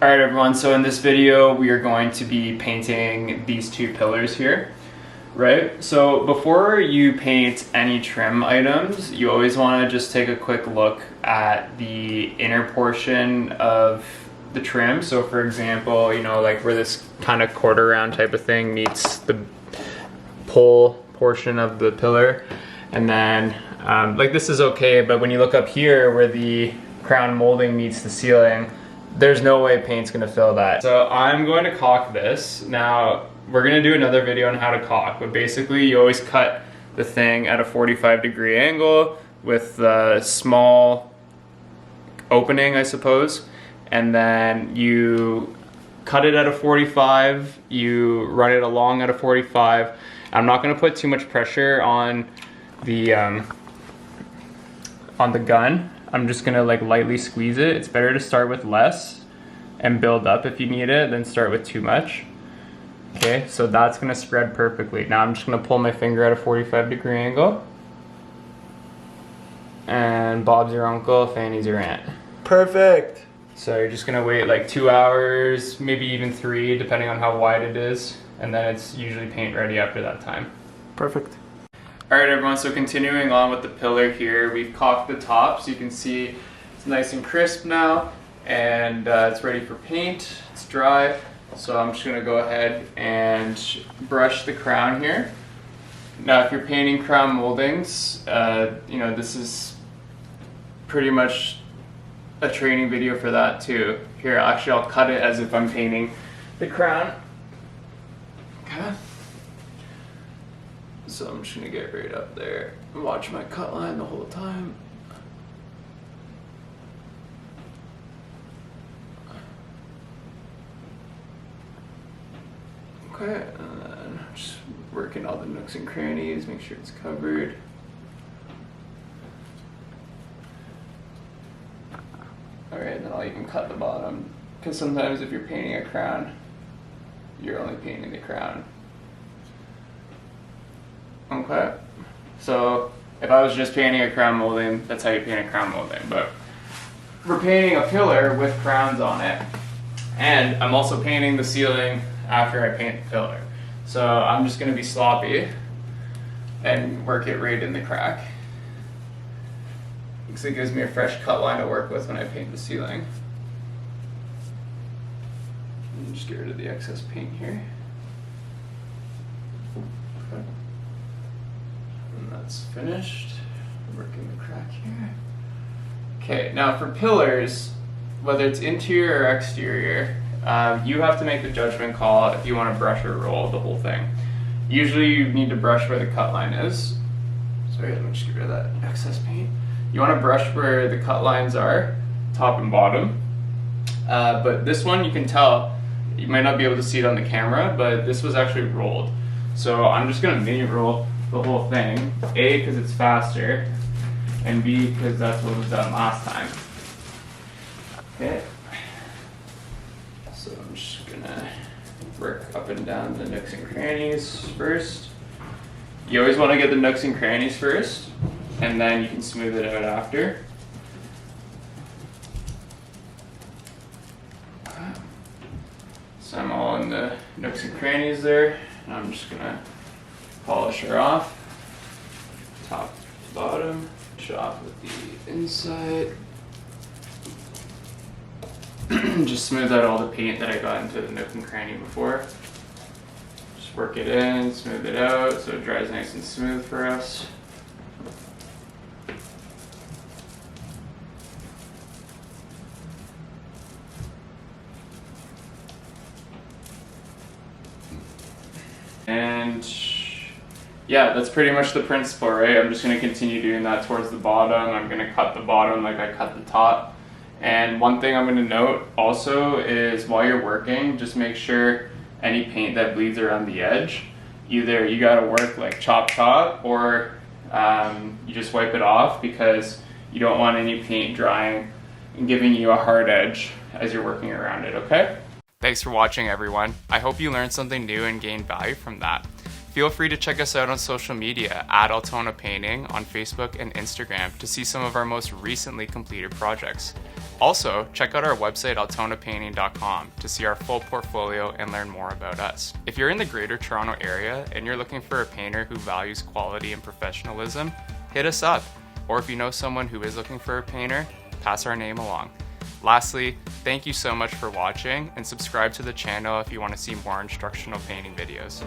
Alright everyone, so in this video we are going to be painting these two pillars here, right? So before you paint any trim items, you always want to just take a quick look at the inner portion of the trim. So for example, like where this kind of quarter round type of thing meets the pole portion of the pillar. And then like this is okay, but when you look up here where the crown molding meets the ceiling, there's no way paint's gonna fill that. So I'm going to caulk this. Now, we're gonna do another video on how to caulk, but basically you always cut the thing at a 45-degree angle with a small opening, I suppose, and then you cut it at a 45, you run it along at a 45. I'm not gonna put too much pressure on the gun. I'm just gonna like lightly squeeze it. It's better to start with less and build up if you need it than start with too much. Okay, so that's gonna spread perfectly. Now I'm just gonna pull my finger at a 45-degree angle. And Bob's your uncle, Fanny's your aunt. Perfect. So you're just gonna wait like 2 hours, maybe even 3, depending on how wide it is. And then it's usually paint ready after that time. Perfect. Alright everyone, so continuing on with the pillar here, we've caulked the top so you can see it's nice and crisp now, and it's ready for paint. It's dry, so I'm just going to go ahead and brush the crown here. Now if you're painting crown moldings, this is pretty much a training video for that too. Here, actually I'll cut it as if I'm painting the crown. Okay. So I'm just gonna get right up there and watch my cut line the whole time. Okay, and then just working all the nooks and crannies, make sure it's covered. Alright, and then I'll even cut the bottom, because sometimes if you're painting a crown, you're only painting the crown. Okay, so if I was just painting a crown molding, that's how you paint a crown molding, but we're painting a pillar with crowns on it, and I'm also painting the ceiling after I paint the pillar. So I'm just going to be sloppy and work it right in the crack, because it gives me a fresh cut line to work with when I paint the ceiling. And just get rid of the excess paint here. Okay. And that's finished. Working the crack here. Okay, now for pillars, whether it's interior or exterior, you have to make the judgment call if you want to brush or roll the whole thing. Usually you need to brush where the cut line is. Sorry, let me just get rid of that excess paint. You want to brush where the cut lines are, top and bottom. But this one you can tell, you might not be able to see it on the camera, but this was actually rolled. So I'm just going to mini roll the whole thing. A, because it's faster, and B, because that's what was done last time. Okay. So I'm just gonna work up and down the nooks and crannies first. You always want to get the nooks and crannies first, and then you can smooth it out after. So I'm all in the nooks and crannies there. And I'm just gonna polish her off, top to bottom, finish off with the inside. Just smooth out all the paint that I got into the nook and cranny before. Just work it in, smooth it out so it dries nice and smooth for us. And yeah, that's pretty much the principle, right? I'm just going to continue doing that towards the bottom. I'm going to cut the bottom like I cut the top. And one thing I'm going to note also is while you're working, just make sure any paint that bleeds around the edge, either you got to work like chop or you just wipe it off, because you don't want any paint drying and giving you a hard edge as you're working around it, okay? Thanks for watching everyone. I hope you learned something new and gained value from that. Feel free to check us out on social media at Altona Painting on Facebook and Instagram to see some of our most recently completed projects. Also, check out our website altonapainting.com to see our full portfolio and learn more about us. If you're in the Greater Toronto area and you're looking for a painter who values quality and professionalism, hit us up. Or if you know someone who is looking for a painter, pass our name along. Lastly, thank you so much for watching, and subscribe to the channel if you want to see more instructional painting videos.